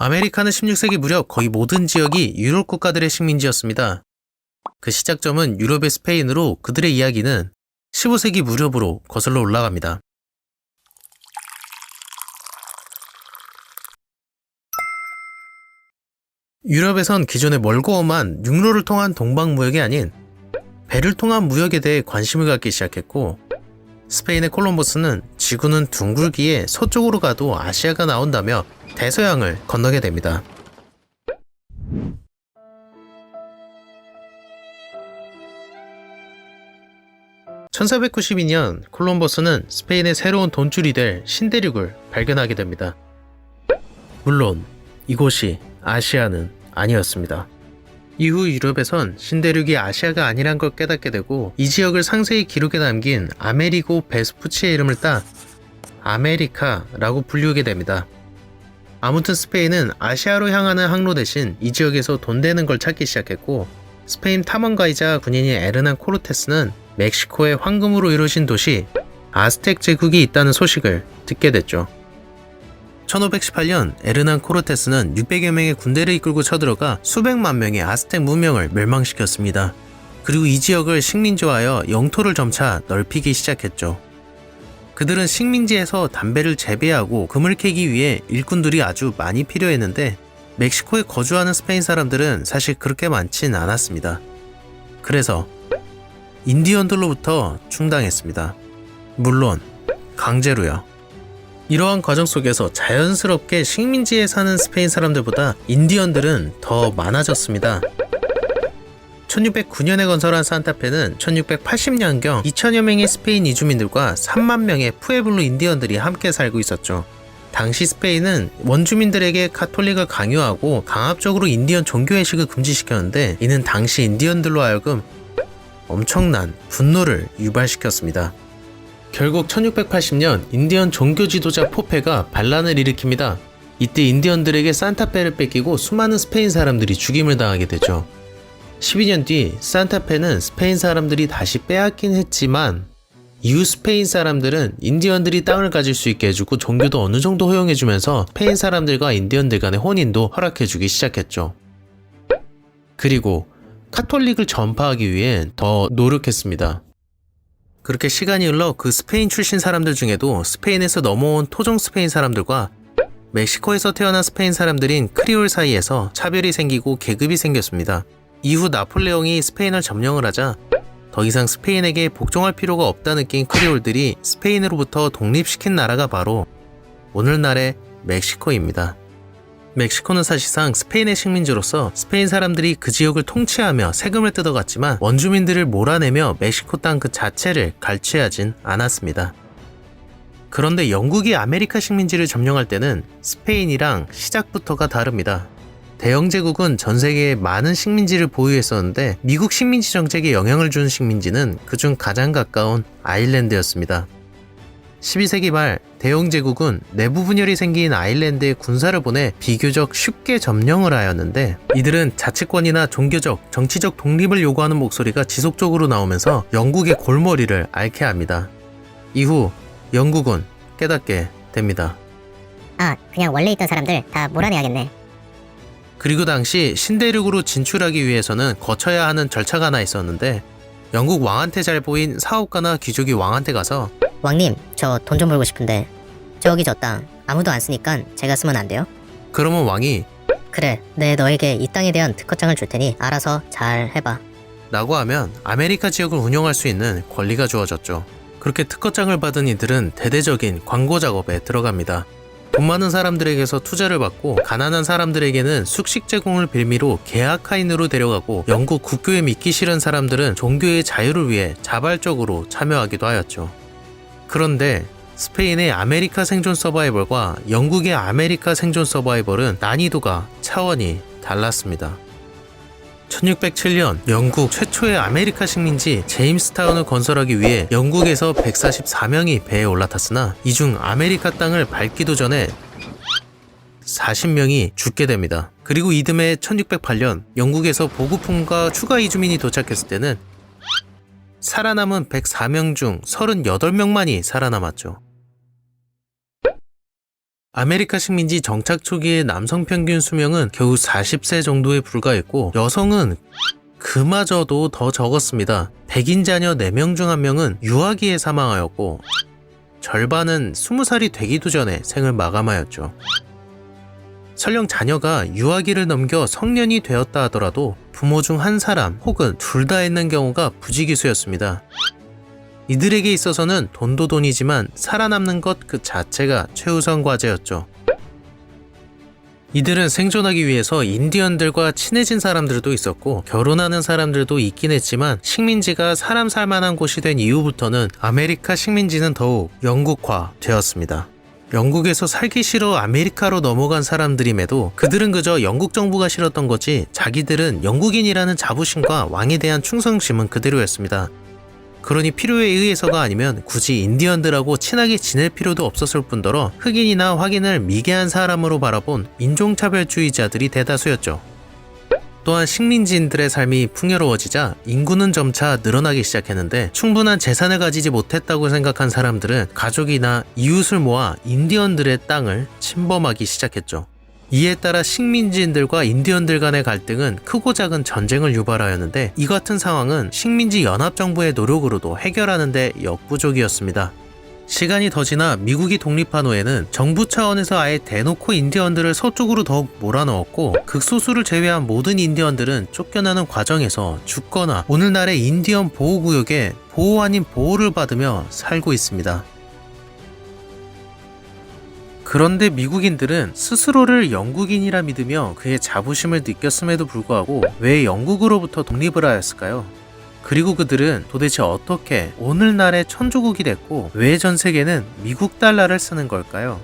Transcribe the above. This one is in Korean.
아메리카는 16세기 무렵 거의 모든 지역이 유럽 국가들의 식민지였습니다. 그 시작점은 유럽의 스페인으로 그들의 이야기는 15세기 무렵으로 거슬러 올라갑니다. 유럽에선 기존의 멀고 험한 육로를 통한 동방무역이 아닌 배를 통한 무역에 대해 관심을 갖기 시작했고, 스페인의 콜럼버스는 지구는 둥글기에 서쪽으로 가도 아시아가 나온다며 대서양을 건너게 됩니다. (1492년) 콜럼버스는 스페인의 새로운 돈줄이 될 신대륙을 발견하게 됩니다. 물론 이곳이 아시아는 아니었습니다. 이후 유럽에선 신대륙이 아시아가 아니란 걸 깨닫게 되고, 이 지역을 상세히 기록에 남긴 아메리고 베스푸치의 이름을 따 아메리카라고 불리우게 됩니다. 아무튼 스페인은 아시아로 향하는 항로 대신 이 지역에서 돈 되는 걸 찾기 시작했고, 스페인 탐험가이자 군인인 에르난 코르테스는 멕시코의 황금으로 이루어진 도시 아스텍 제국이 있다는 소식을 듣게 됐죠. 1518년 에르난 코르테스는 600여 명의 군대를 이끌고 쳐들어가 수백만 명의 아스텍 문명을 멸망시켰습니다. 그리고 이 지역을 식민지화하여 영토를 점차 넓히기 시작했죠. 그들은 식민지에서 담배를 재배하고 금을 캐기 위해 일꾼들이 아주 많이 필요했는데, 멕시코에 거주하는 스페인 사람들은 사실 그렇게 많진 않았습니다. 그래서 인디언들로부터 충당했습니다. 물론 강제로요. 이러한 과정 속에서 자연스럽게 식민지에 사는 스페인 사람들보다 인디언들은 더 많아졌습니다. 1609년에 건설한 산타페는 1680년경 2000여 명의 스페인 이주민들과 3만 명의 푸에블로 인디언들이 함께 살고 있었죠. 당시 스페인은 원주민들에게 카톨릭을 강요하고 강압적으로 인디언 종교회식을 금지시켰는데, 이는 당시 인디언들로 하여금 엄청난 분노를 유발시켰습니다. 결국 1680년 인디언 종교 지도자 포페가 반란을 일으킵니다. 이때 인디언들에게 산타페를 뺏기고 수많은 스페인 사람들이 죽임을 당하게 되죠. 12년 뒤 산타페는 스페인 사람들이 다시 빼앗긴 했지만, 이후 스페인 사람들은 인디언들이 땅을 가질 수 있게 해주고 종교도 어느 정도 허용해주면서 스페인 사람들과 인디언들 간의 혼인도 허락해주기 시작했죠. 그리고 카톨릭을 전파하기 위해 더 노력했습니다. 그렇게 시간이 흘러 그 스페인 출신 사람들 중에도 스페인에서 넘어온 토종 스페인 사람들과 멕시코에서 태어난 스페인 사람들인 크리올 사이에서 차별이 생기고 계급이 생겼습니다. 이후 나폴레옹이 스페인을 점령을 하자 더 이상 스페인에게 복종할 필요가 없다 느낀 크리올들이 스페인으로부터 독립시킨 나라가 바로 오늘날의 멕시코입니다. 멕시코는 사실상 스페인의 식민지로서 스페인 사람들이 그 지역을 통치하며 세금을 뜯어갔지만, 원주민들을 몰아내며 멕시코 땅 그 자체를 갈취하진 않았습니다. 그런데 영국이 아메리카 식민지를 점령할 때는 스페인이랑 시작부터가 다릅니다. 대영 제국은 전 세계에 많은 식민지를 보유했었는데, 미국 식민지 정책에 영향을 준 식민지는 그중 가장 가까운 아일랜드였습니다. 12세기 말 대영 제국은 내부 분열이 생긴 아일랜드에 군사를 보내 비교적 쉽게 점령을 하였는데, 이들은 자치권이나 종교적, 정치적 독립을 요구하는 목소리가 지속적으로 나오면서 영국의 골머리를 앓게 합니다. 이후 영국은 깨닫게 됩니다. 그냥 원래 있던 사람들 다 몰아내야겠네. 그리고 당시 신대륙으로 진출하기 위해서는 거쳐야 하는 절차가 하나 있었는데, 영국 왕한테 잘 보인 사업가나 귀족이 왕한테 가서 왕님, 저 돈 좀 벌고 싶은데 저기 저 땅 아무도 안 쓰니까 제가 쓰면 안 돼요? 그러면 왕이 그래, 내 너에게 이 땅에 대한 특허장을 줄 테니 알아서 잘 해봐 라고 하면 아메리카 지역을 운영할 수 있는 권리가 주어졌죠. 그렇게 특허장을 받은 이들은 대대적인 광고 작업에 들어갑니다. 돈 많은 사람들에게서 투자를 받고, 가난한 사람들에게는 숙식 제공을 빌미로 계약하인으로 데려가고, 영국 국교에 믿기 싫은 사람들은 종교의 자유를 위해 자발적으로 참여하기도 하였죠. 그런데 스페인의 아메리카 생존 서바이벌과 영국의 아메리카 생존 서바이벌은 난이도가 차원이 달랐습니다. 1607년 영국 최초의 아메리카 식민지 제임스타운을 건설하기 위해 영국에서 144명이 배에 올라탔으나, 이 중 아메리카 땅을 밟기도 전에 40명이 죽게 됩니다. 그리고 이듬해 1608년 영국에서 보급품과 추가 이주민이 도착했을 때는 살아남은 104명 중 38명만이 살아남았죠. 아메리카 식민지 정착 초기의 남성 평균 수명은 겨우 40세 정도에 불과했고 여성은 그마저도 더 적었습니다. 백인 자녀 4명 중 1명은 유아기에 사망하였고 절반은 20살이 되기도 전에 생을 마감하였죠. 설령 자녀가 유아기를 넘겨 성년이 되었다 하더라도 부모 중 한 사람 혹은 둘 다 있는 경우가 부지기수였습니다. 이들에게 있어서는 돈도 돈이지만 살아남는 것 그 자체가 최우선 과제였죠. 이들은 생존하기 위해서 인디언들과 친해진 사람들도 있었고 결혼하는 사람들도 있긴 했지만 식민지가 사람 살만한 곳이 된 이후부터는 아메리카 식민지는 더욱 영국화 되었습니다. 영국에서 살기 싫어 아메리카로 넘어간 사람들임에도 그들은 그저 영국 정부가 싫었던 거지 자기들은 영국인이라는 자부심과 왕에 대한 충성심은 그대로였습니다. 그러니 필요에 의해서가 아니면 굳이 인디언들하고 친하게 지낼 필요도 없었을 뿐더러 흑인이나 화인을 미개한 사람으로 바라본 인종차별주의자들이 대다수였죠. 또한 식민지인들의 삶이 풍요로워지자 인구는 점차 늘어나기 시작했는데 충분한 재산을 가지지 못했다고 생각한 사람들은 가족이나 이웃을 모아 인디언들의 땅을 침범하기 시작했죠. 이에 따라 식민지인들과 인디언들 간의 갈등은 크고 작은 전쟁을 유발하였는데 이 같은 상황은 식민지 연합정부의 노력으로도 해결하는 데 역부족이었습니다. 시간이 더 지나 미국이 독립한 후에는 정부 차원에서 아예 대놓고 인디언들을 서쪽으로 더욱 몰아넣었고 극소수를 제외한 모든 인디언들은 쫓겨나는 과정에서 죽거나 오늘날의 인디언 보호구역에 보호 아닌 보호를 받으며 살고 있습니다. 그런데 미국인들은 스스로를 영국인이라 믿으며 그의 자부심을 느꼈음에도 불구하고 왜 영국으로부터 독립을 하였을까요? 그리고 그들은 도대체 어떻게 오늘날의 천조국이 됐고 왜 전 세계는 미국 달러를 쓰는 걸까요?